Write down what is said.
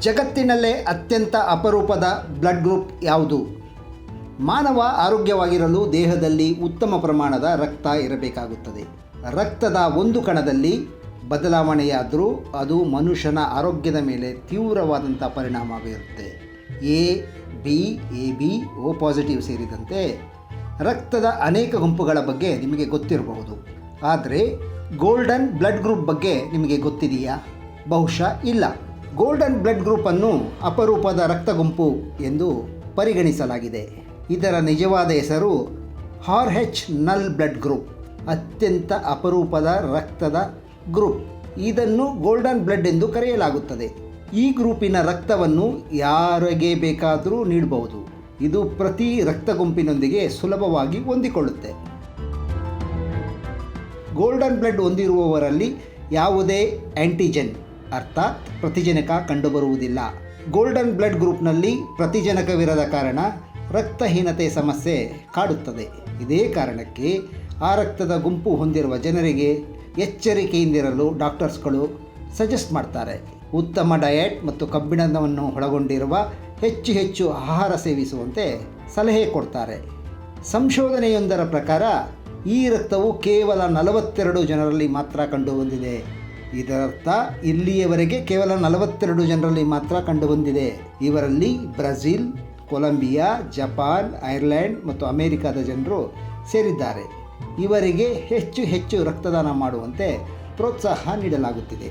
ಜಗತ್ತಿನಲ್ಲೇ ಅತ್ಯಂತ ಅಪರೂಪದ ಬ್ಲಡ್ ಗ್ರೂಪ್ ಯಾವುದು? ಮಾನವ ಆರೋಗ್ಯವಾಗಿರಲು ದೇಹದಲ್ಲಿ ಉತ್ತಮ ಪ್ರಮಾಣದ ರಕ್ತ ಇರಬೇಕಾಗುತ್ತದೆ. ರಕ್ತದ ಒಂದು ಕಣದಲ್ಲಿ ಬದಲಾವಣೆಯಾದರೂ ಅದು ಮನುಷ್ಯನ ಆರೋಗ್ಯದ ಮೇಲೆ ತೀವ್ರವಾದಂಥ ಪರಿಣಾಮ ಬೀರುತ್ತೆ. AB O ಪಾಸಿಟಿವ್ ಸೇರಿದಂತೆ ರಕ್ತದ ಅನೇಕ ಗುಂಪುಗಳ ಬಗ್ಗೆ ನಿಮಗೆ ಗೊತ್ತಿರಬಹುದು. ಆದರೆ ಗೋಲ್ಡನ್ ಬ್ಲಡ್ ಗ್ರೂಪ್ ಬಗ್ಗೆ ನಿಮಗೆ ಗೊತ್ತಿದೆಯಾ? ಬಹುಶಃ ಇಲ್ಲ. ಗೋಲ್ಡನ್ ಬ್ಲಡ್ ಗ್ರೂಪನ್ನು ಅಪರೂಪದ ರಕ್ತ ಗುಂಪು ಎಂದು ಪರಿಗಣಿಸಲಾಗಿದೆ. ಇದರ ನಿಜವಾದ ಹೆಸರು RH ನಲ್ ಬ್ಲಡ್ ಗ್ರೂಪ್, ಅತ್ಯಂತ ಅಪರೂಪದ ರಕ್ತದ ಗ್ರೂಪ್. ಇದನ್ನು ಗೋಲ್ಡನ್ ಬ್ಲಡ್ ಎಂದು ಕರೆಯಲಾಗುತ್ತದೆ. ಈ ಗ್ರೂಪಿನ ರಕ್ತವನ್ನು ಯಾರಿಗೆ ಬೇಕಾದರೂ ನೀಡಬಹುದು. ಇದು ಪ್ರತಿ ರಕ್ತ ಗುಂಪಿನೊಂದಿಗೆ ಸುಲಭವಾಗಿ ಹೊಂದಿಕೊಳ್ಳುತ್ತೆ. ಗೋಲ್ಡನ್ ಬ್ಲಡ್ ಹೊಂದಿರುವವರಲ್ಲಿ ಯಾವುದೇ ಆ್ಯಂಟಿಜೆನ್ ಅರ್ಥಾತ್ ಪ್ರತಿಜನಕ ಕಂಡುಬರುವುದಿಲ್ಲ. ಗೋಲ್ಡನ್ ಬ್ಲಡ್ ಗ್ರೂಪ್ನಲ್ಲಿ ಪ್ರತಿಜನಕವಿರದ ಕಾರಣ ರಕ್ತಹೀನತೆ ಸಮಸ್ಯೆ ಕಾಡುತ್ತದೆ. ಇದೇ ಕಾರಣಕ್ಕೆ ಆ ರಕ್ತದ ಗುಂಪು ಹೊಂದಿರುವ ಜನರಿಗೆ ಎಚ್ಚರಿಕೆಯಿಂದಿರಲು ಡಾಕ್ಟರ್ಸ್ಗಳು ಸಜೆಸ್ಟ್ ಮಾಡ್ತಾರೆ. ಉತ್ತಮ ಡಯಟ್ ಮತ್ತು ಕಬ್ಬಿಣವನ್ನು ಒಳಗೊಂಡಿರುವ ಹೆಚ್ಚು ಆಹಾರ ಸೇವಿಸುವಂತೆ ಸಲಹೆ ಕೊಡ್ತಾರೆ. ಸಂಶೋಧನೆಯೊಂದರ ಪ್ರಕಾರ ಈ ರಕ್ತವು ಕೇವಲ 42 ಜನರಲ್ಲಿ ಮಾತ್ರ ಕಂಡುಬಂದಿದೆ. ಇದರರ್ಥ ಇಲ್ಲಿಯವರೆಗೆ ಕೇವಲ 42 ಜನರಲ್ಲಿ ಮಾತ್ರ ಕಂಡುಬಂದಿದೆ. ಇವರಲ್ಲಿ ಬ್ರೆಜಿಲ್, ಕೊಲಂಬಿಯಾ, ಜಪಾನ್, ಐರ್ಲೆಂಡ್ ಮತ್ತು ಅಮೆರಿಕದ ಜನರು ಸೇರಿದ್ದಾರೆ. ಇವರಿಗೆ ಹೆಚ್ಚು ರಕ್ತದಾನ ಮಾಡುವಂತೆ ಪ್ರೋತ್ಸಾಹ ನೀಡಲಾಗುತ್ತಿದೆ.